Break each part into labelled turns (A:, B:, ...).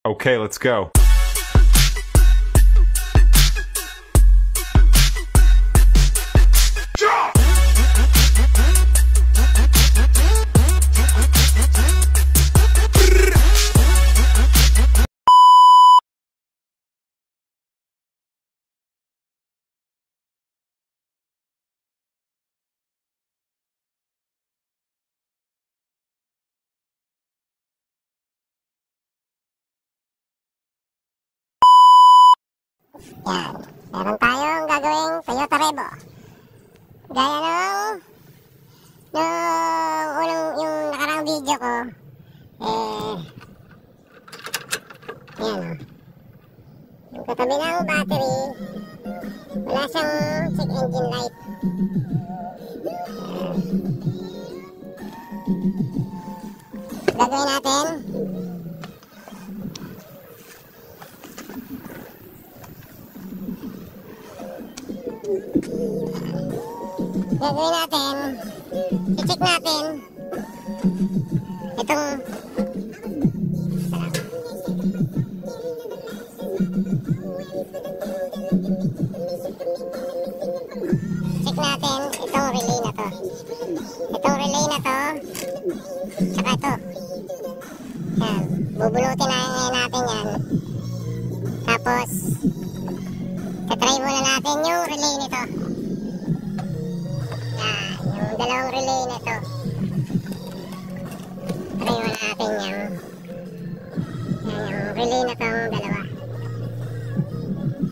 A: Okay, let's go.
B: Yan. Meron tayong gagawing Toyota Revo. Gaya nung unang yung nakarang video ko. Yan o. Yung katabi ng battery, wala siyang check engine light. Gagawin natin. I-check natin itong relay na to. Itong relay na to, saka ito. Yan, bubunutin na natin yan. Tapos, tatry muna natin yung relay nito. Yung dalawang relay nito. Try muna natin yung relay na to, ang dalawa.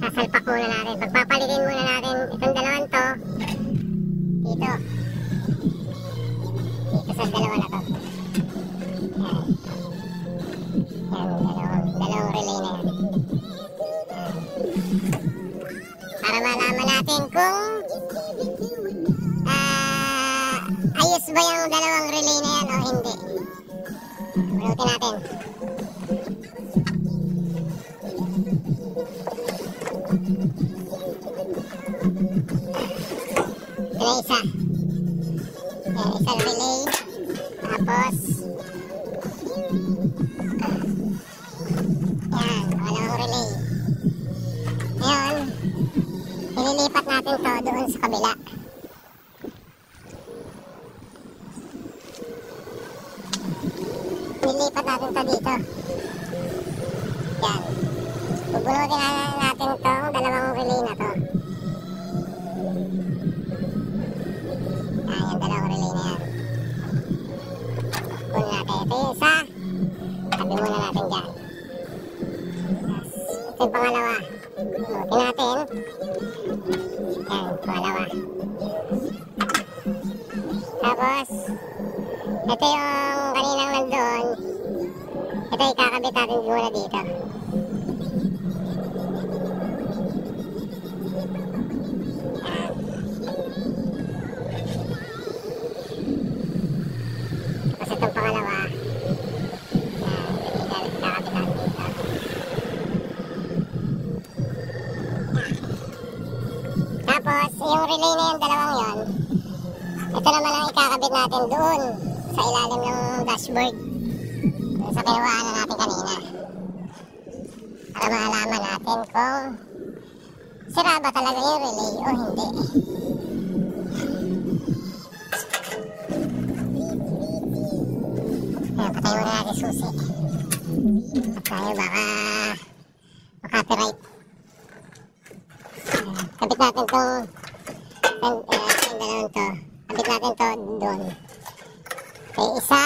B: Sasalpak muna natin. Pagpapalitin muna natin itong dalawang to dito sa dalawa na to. Yan, dalawang relay na yan. Para malaman natin kung ayos ba yung dalawang relay na yan o hindi. Bunutin natin. Ito isa. Isang relay. Tapos yan, dalawang relay. Ngayon, ililipat natin to doon sa kabila. Nilipat natin to dito. Yan. Bubunutin natin itong dalawang relay na to. Yan, yung dalawang relay na yan. Bunutin natin. Ito yung isa. Tabi muna natin dyan. Ito yung pangalawa. Bunutin natin. Yan, pangalawa. Tapos, ito yung kaninang nandun. Ito ikakabit natin muna dito. Tapos itong pangalawa. Ikakabit natin dito. Tapos yung relay na yung dalawang yon, ito naman ang ikakabit natin doon sa ilalim ng dashboard sa kinuhaan na natin kanina, para maalaman natin kung sira ba talaga yung relay o hindi. Ayan, patayin muna natin susi at tayo baka copyright. Kapit natin itong dalawang to, kapit natin to doon. Okay, isa.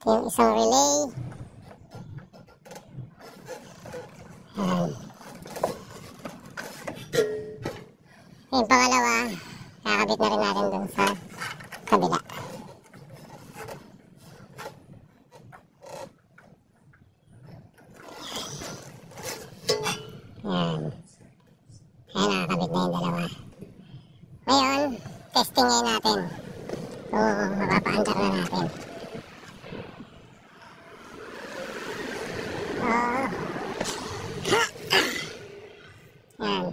B: Yung isang relay. Yung pangalawa, kakabit na rin natin dun sa kabila. Yan. Ayan, nakakabit na yung dalawa. Ngayon, testing ngayon natin. Mapapaandar na natin. Yan.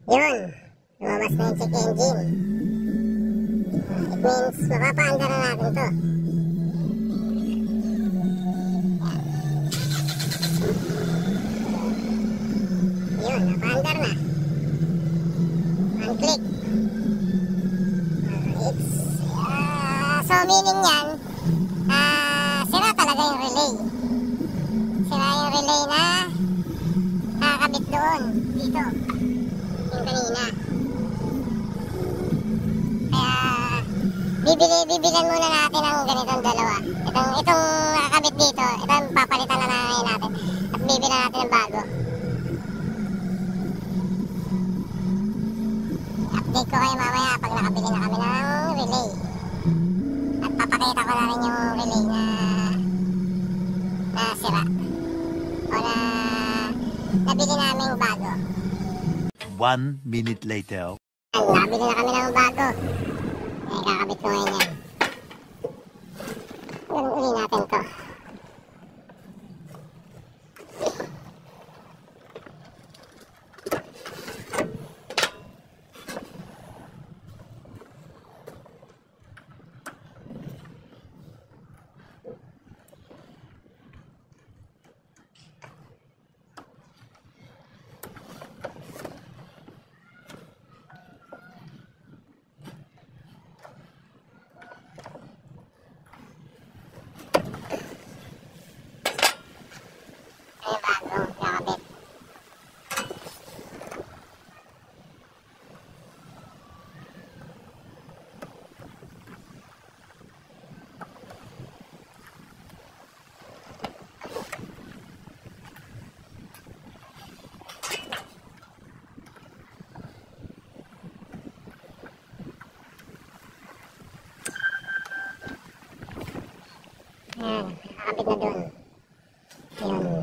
B: Yun. Lumabas na yung check engine. means mapapaandar na natin to. Yun, napaandar na. One click. So meaning yan, sira talaga yung relay. Sira yung relay na nakakabit doon, dito. Yung kanina. Kaya bibilan muna natin ang ganitong dalawa. Itong nakakabit dito, itong papalitan na ngayon natin. At bibilan natin ng bago. Update ko kayo mamaya pag nakabili na kami ng relay. At papakita ko na rin yung relay na sira. O na nabili namin bago.
A: 1 minute later.
B: Nabili na kami ng bago. Ay, kakabit ko ngayon yan. Ganun uli natin to. Ay, bago, kakabit. Ayan, kakabit na dun. Ayan.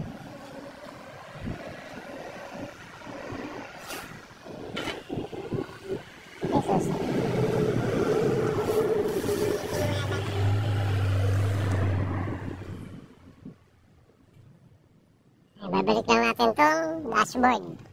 B: Jesus. Ay, babalik lang natin tong dashboard.